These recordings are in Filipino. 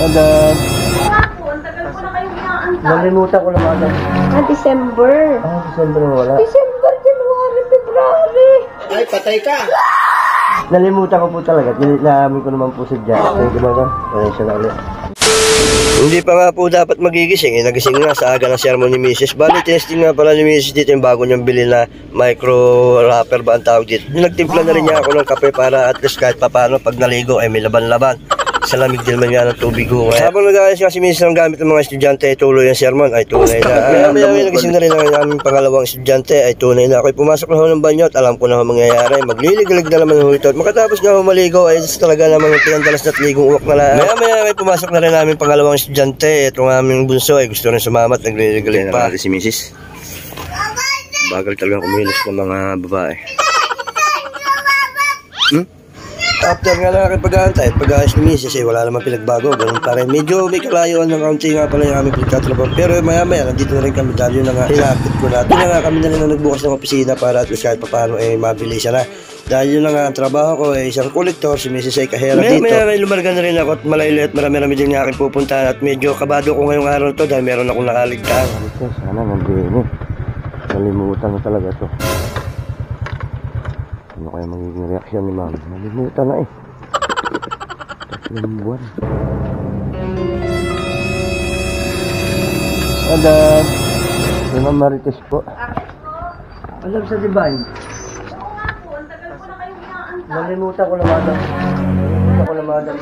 Madam. Ang tagal ko na kayong inaantay. Nalimutan ko na, madam. December. December na wala. December, January, February. Ay, patay ka! Nalimutan ko po talaga. Nilalamin ko naman po sa dyan. Thank you, madam. Pasensya na ulit. Hindi pa nga po dapat magigising. Nagising nga sa aga ng sermon ni Mrs. Bali, testing nga pala ni Mrs. dito yung bago niyang bili na micro wrapper ba ang tawag dito. Nagtimpla na rin niya ako ng kape para at least kahit papano pag naligo ay may laban-laban. Sa lamig din man nga ng tubig ho. Habang nag-aayos nga si Mrs. ng gamit ng mga estudyante ay tuloy ang sermon ay tunay na. Maya nagising na rin ang aming pangalawang estudyante ay tunay na. Ako'y pumasok na ho ng banyo at alam ko na ho mangyayari. Magliligalig na naman ho ito. At makatapos nga ho maligo ay talaga namang pinandalas na ligong uwak na lang. Maya ay pumasok na rin aming pangalawang estudyante. Itong aming bunso ay gusto rin sumamat. Nagliligalig pa. Si Mrs. Bagal talagang kumilos ng mga babae. After nga lang aking pag-aantay at pag-aayos ni Mrs. wala naman pinagbago, ganun pa rin. Medyo may kalayuan ng kaunti nga pala yung aming pinagtatrabaho. Pero maya-maya, nandito na rin kami dahil yun na nga, hinapit ko na. Doon na nga kami na rin na nagbukas ng opisina para at least kahit paano mabilisan na. Dahil yun na nga ang trabaho ko isang kolektor, si Mrs. ay kahera dito. Maya lumarga na rin ako at malaylo at marami-rami din nga aking pupuntahan at medyo kabado ko ngayong araw to dahil meron akong nakaligtaan. Sana nandiyan Nalimutan na talaga to. Ano kaya magiging reaksyon ni ma'am? Nalimutan na eh. 3 buwan. Madam. Si Ma'am Marites po. Alam sa Divine. Oo nga po, ang tagal ko na kayong inaantay. Nalimutan ko na, madam. Nalimutan ko na, madam.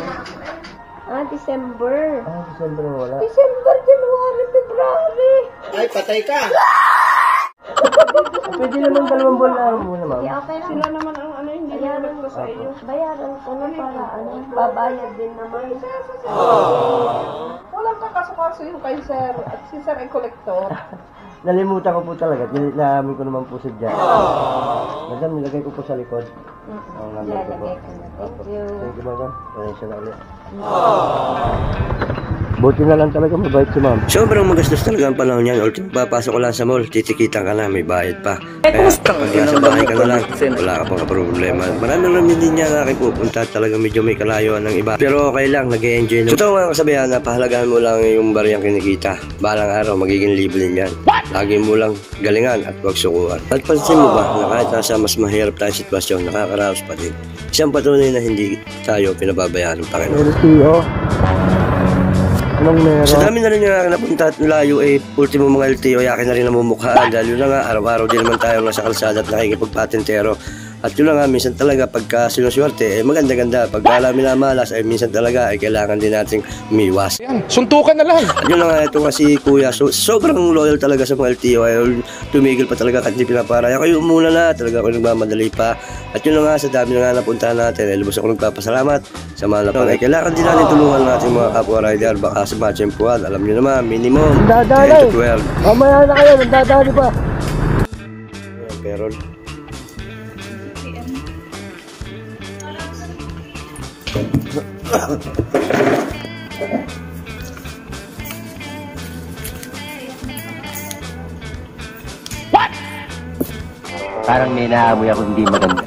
December. December na wala. December, January, February. Ay, patay ka! Pwede naman 2 buwan na muna, ma'am. Okay lang. Sila naman ang hindi naman ko sa iyo. Bayaran ko na para babayad din naman. Walang kakasukaso yung kay sir at si sir ay kolektor. Nalimutan ko po talaga. Nilalamin ko naman po sa dyan. Madam, nilagay ko po sa likod. Oo, nalagay ko po. Thank you. Thank you, madam. Pasensya na ulit. Buti na lang talaga mabait si ma'am. Sobrang magastos talaga ang panahon yan. Ultimo papasok ko lang sa mall, titikitan ka na, may bayad pa. Kaya pag nasa bahay ka na lang, wala ka pang problema. Marami din niya na aking pupunta. Talaga medyo may kalayuan ng iba. Pero okay lang, nag-e-enjoy. Totoo nga kasabihan na pahalagahan mo lang yung bariyang kinikita. Balang araw, magiging libre din yan. Lagi mo lang galingan at huwag sukuhan. At pansin mo ba na kahit nasa mas mahirap tayong sitwasyon, nakakaraos pa din. Isang patunay na hindi tayo pinababayaan ng Panginoon. Sa dami na rin nga napunta at layo ultimo mga LTO ay akin na rin namumukhaan dahil yun na nga araw-araw din naman tayo nasa kalsada at nakikipagpatentero. At yun na nga, minsan talaga pagka sinuswerte, maganda-ganda. Pagka minamalas, minsan talaga ay kailangan din nating umiwas. Yan, suntukan na lang. At yun na nga, ito nga si Kuya, sobrang loyal talaga sa mga LTO. Ay tumigil pa talaga kahit hindi pinaparaya. Kayo muna na, talaga ako nagmamadali pa. At yun na nga, sa dami na nga napuntahan natin, ay lubos ako nagpapasalamat sa mga napang. Ay kailangan din natin tulungan natin mga kapwa rider. Baka sa matchempuan, alam nyo naman, minimum 10 to 12. Mamaya na kayo, nagdadali pa. Pero parang may naamoy ako hindi maganda.